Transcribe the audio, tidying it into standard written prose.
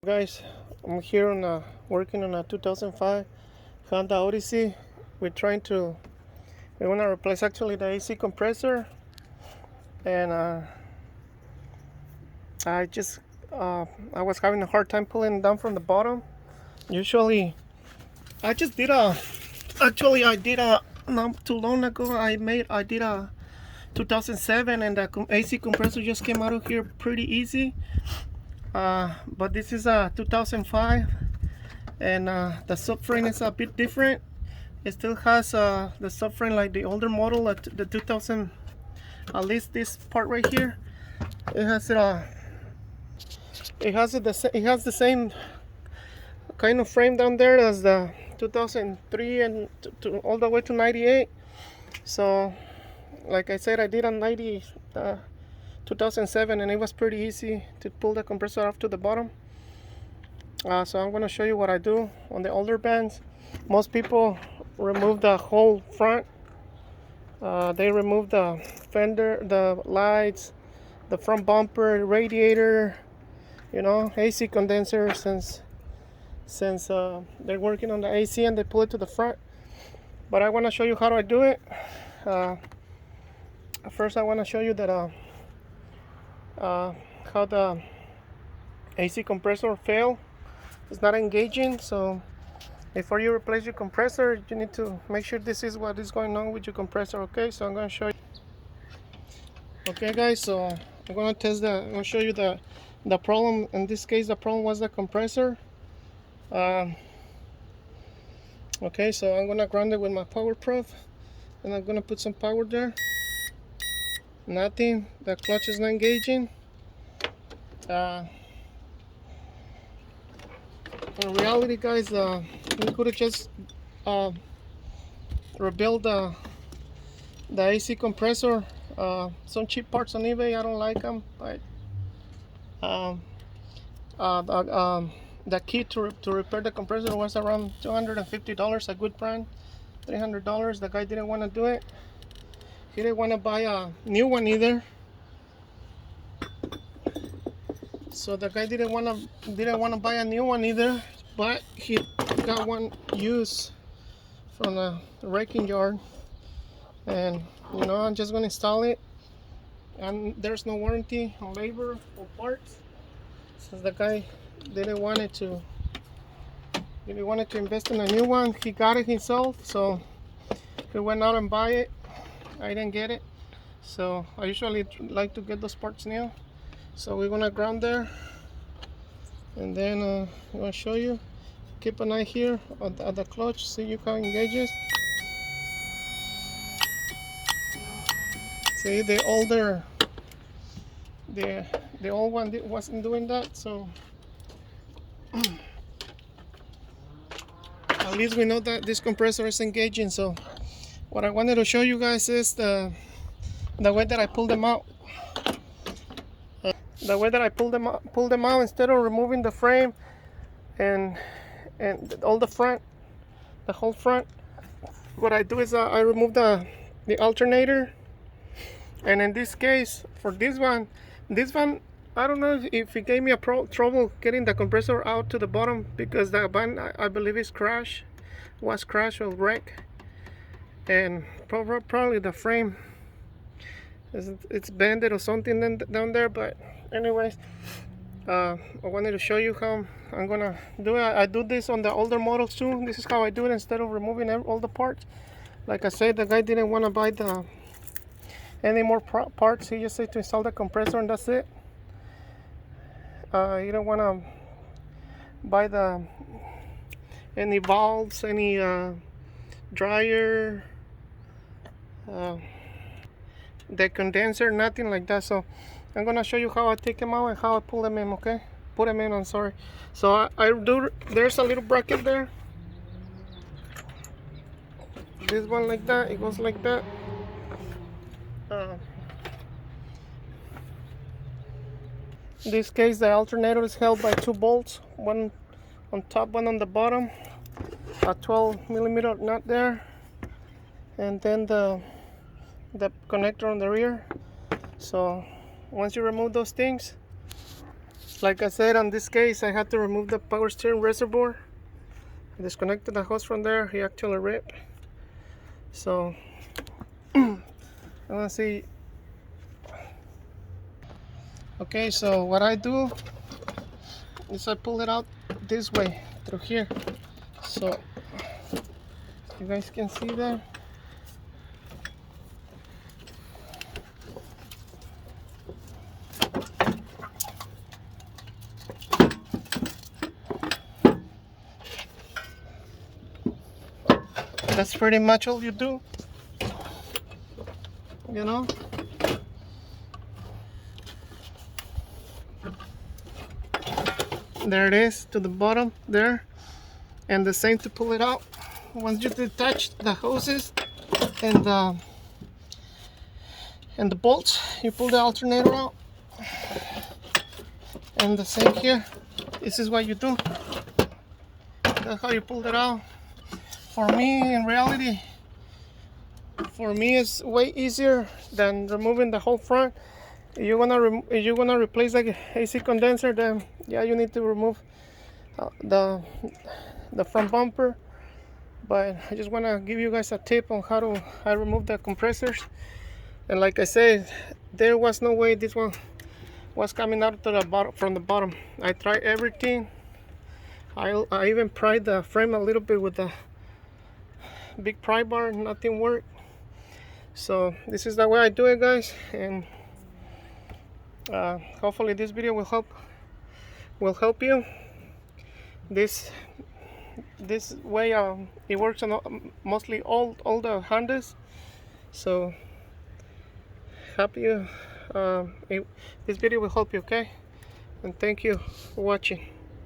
Guys, I'm here on working on a 2005 Honda Odyssey. We want to replace actually the AC compressor, and I just I was having a hard time pulling it down from the bottom. Usually I just did a I did a not too long ago. I did a 2007, and the AC compressor just came out of here pretty easy. But this is a 2005, and the subframe is a bit different. It still has the subframe like the older model at the 2000. At least this part right here, it has it has the same kind of frame down there as the 2003 and all the way to 98. So, like I said, I did a 2007, and it was pretty easy to pull the compressor off to the bottom. So I'm going to show you what I do on the older bands. Most people remove the whole front. They remove the fender, the lights, the front bumper, radiator, AC condenser, since they're working on the AC, and they pull it to the front. But I want to show you how I do it. First, I want to show you that how the AC compressor failed. It's not engaging, so before you replace your compressor, you need to make sure this is what is going on with your compressor. Okay, so I'm going to show you. Okay guys, so I'm going to show you the problem. In this case, the problem was the compressor. Okay, so I'm going to ground it with my power probe, and I'm going to put some power there. Nothing. The clutch is not engaging. In reality, guys, we could have just rebuild the AC compressor. Some cheap parts on eBay, I don't like them, but the kit to repair the compressor was around $250, a good brand. $300. The guy didn't want to do it. He didn't want to buy a new one either. So the guy didn't want to buy a new one either, but he got one used from a wrecking yard, and I'm just gonna install it. And there's no warranty on labor or parts, since the guy didn't want to invest in a new one. He got it himself, so he went out and buy it. I didn't get it, so I usually like to get those parts new. So we're gonna ground there, and then I'm gonna show you. Keep an eye here at the clutch, see how it engages. See, the old one wasn't doing that, so at least we know that this compressor is engaging. So what I wanted to show you guys is the way that I pulled them out. The way that I pulled them out, instead of removing the frame and all the whole front, what I do is I remove the alternator. And in this case, for this one, I don't know if it gave me trouble getting the compressor out to the bottom, because the van, I believe, was crashed or wrecked, and probably the frame it's bended or something down there. But anyways, I wanted to show you how I'm gonna do it. I do this on the older models too. This is how I do it, instead of removing all the parts. Like I said, the guy didn't want to buy any more parts. He just said to install the compressor, and that's it. You don't want to buy any valves, any dryer, the condenser, nothing like that. So I'm gonna show you how I take them out and how I pull them in. Okay, put them in. I'm sorry. So I do. There's a little bracket there. This one like that. It goes like that. In this case, the alternator is held by 2 bolts, one on top, one on the bottom, a 12mm nut there, and then the connector on the rear. So once you remove those things, Like I said, on this case I had to remove the power steering reservoir. I disconnected the hose from there. He actually ripped. So let's see. Okay, so what I do is I pull it out this way through here. So you guys can see that. That's pretty much all you do, you know. There it is to the bottom there, and the same to pull it out. Once you detach the hoses and the bolts, you pull the alternator out, and the same here. This is what you do. That's how you pull it out. For me, in reality, it's way easier than removing the whole front. If you wanna replace the AC condenser, then yeah, you need to remove the front bumper. But I just wanna give you guys a tip on how I remove the compressors. And like I said, there was no way this one was coming out to the bottom from the bottom. I tried everything. I even pried the frame a little bit with the big pry bar. Nothing worked. So this is the way I do it, guys, and hopefully this video will help you. This way it works on mostly all the Hondas. So this video will help you, okay? And thank you for watching.